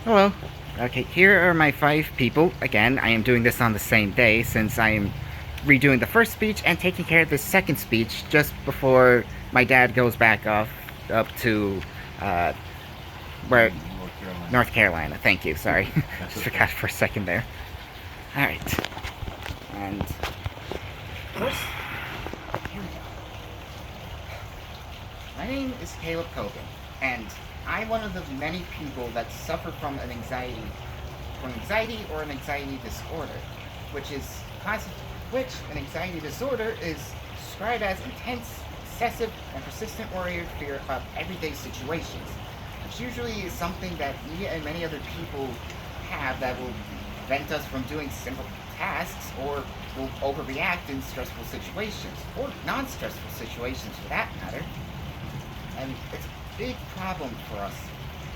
Hello. Okay, here are my 5 people. Again, I am doing this on the same day since I am redoing the first speech and taking care of the second speech just before my dad goes back off up to uh, where North Carolina. North Carolina. Thank you. Sorry, That's just okay. forgot for a second there. All right, and first, here we go. My name is Caleb Kogan, and I'm one of the many people that suffer from an anxiety or an anxiety disorder, which is which an anxiety disorder is described as intense, excessive, and persistent worry or fear about everyday situations, which usually is something that me and many other people have that will prevent us from doing simple tasks or will overreact in stressful situations or non-stressful situations for that matter. And it's a big problem for us,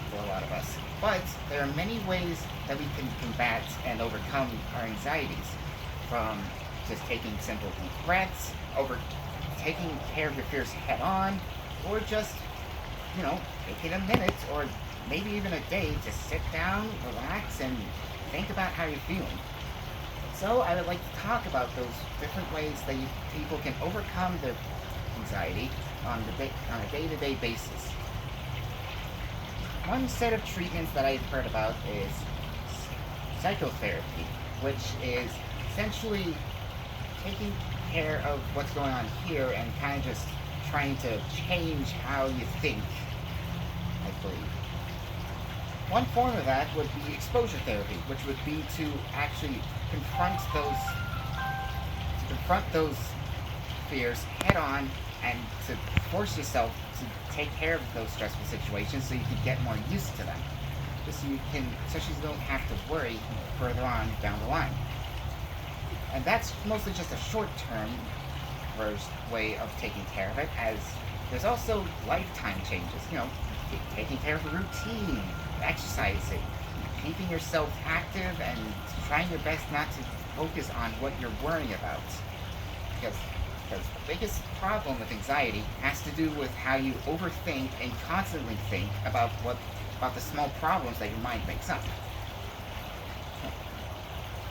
for a lot of us. But there are many ways that we can combat and overcome our anxieties, from just taking simple deep breaths, over taking care of your fears head on, or just, taking a minute or maybe even a day to sit down, relax, and think about how you're feeling. So I would like to talk about those different ways that people can overcome their anxiety on a day-to-day basis. One set of treatments that I've heard about is psychotherapy, which is essentially taking care of what's going on here and kind of just trying to change how you think, I believe. One form of that would be exposure therapy, which would be to actually confront those fears head on and to force yourself to take care of those stressful situations so you can get more used to them. Just so you don't have to worry further on down the line. And that's mostly just a short-term way of taking care of it, as there's also lifetime changes. Taking care of a routine, exercising, keeping yourself active, and trying your best not to focus on what you're worrying about. Because the biggest problem with anxiety has to do with how you overthink and constantly think about the small problems that your mind makes up.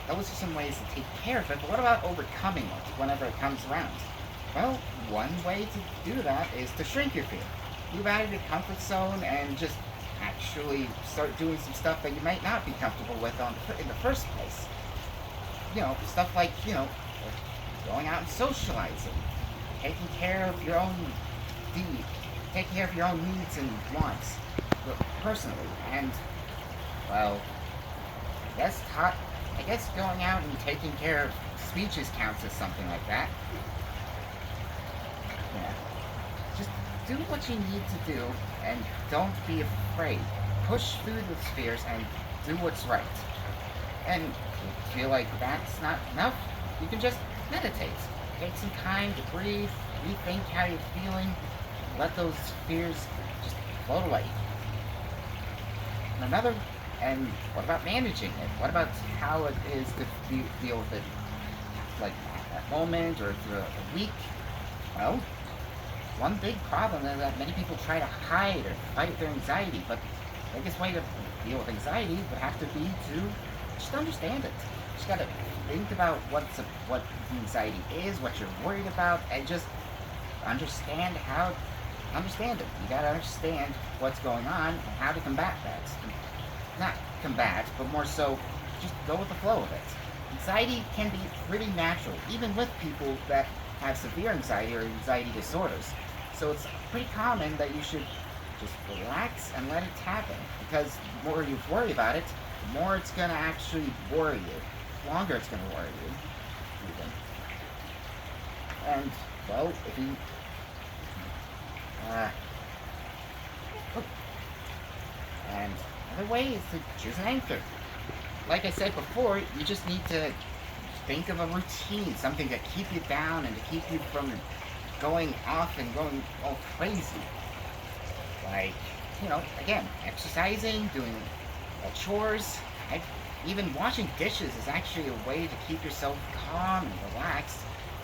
Those are some ways to take care of it, but what about overcoming it whenever it comes around? Well, one way to do that is to shrink your fear. Move out of your comfort zone and just actually start doing some stuff that you might not be comfortable with in the first place. Stuff like, going out and socializing, taking care of your own needs and wants personally, and, well, I guess going out and taking care of speeches counts as something like that. Yeah. Just do what you need to do and don't be afraid. Push through those fears and do what's right. And if you feel like that's not enough, you can just meditate. Take some time to breathe, rethink how you're feeling, let those fears just float away. And what about managing it? What about how it is to deal with it, like at that moment or through a week? Well, one big problem is that many people try to hide or fight their anxiety, but the biggest way to deal with anxiety would have to be to just understand it. You just gotta think about what the anxiety is, what you're worried about, and just understand it. You gotta understand what's going on and how to combat that. Not combat, but more so just go with the flow of it. Anxiety can be pretty natural, even with people that have severe anxiety or anxiety disorders. So it's pretty common that you should just relax and let it happen. Because the more you worry about it, the more it's going to actually worry you. The longer it's going to worry you, even. And, well, if you... and another way is to choose an anchor. Like I said before, you just need to think of a routine, something to keep you down and to keep you from going off and going all crazy. Like, again, exercising, doing chores, even washing dishes is actually a way to keep yourself calm and relaxed,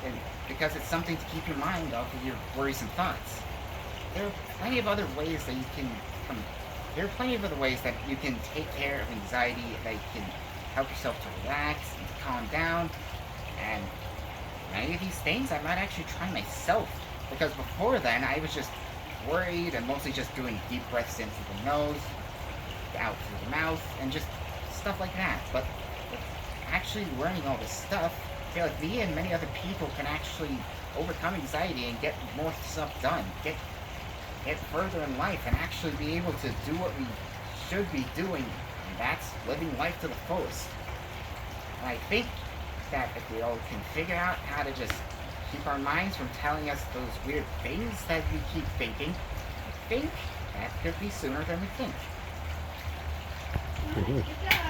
and because it's something to keep your mind off of your worrisome thoughts. There are plenty of other ways that you can there are plenty of other ways that you can take care of anxiety, that you can help yourself to relax and to calm down. And many of these things I might actually try myself. Because before then, I was just worried and mostly just doing deep breaths in through the nose, out through the mouth, and just stuff like that. But with actually learning all this stuff, I feel like me and many other people can actually overcome anxiety and get more stuff done, get further in life, and actually be able to do what we should be doing, and that's living life to the fullest. And I think that if we all can figure out how to just keep our minds from telling us those weird things that we keep thinking, I think that could be sooner than we think. All right, Mhm. good job.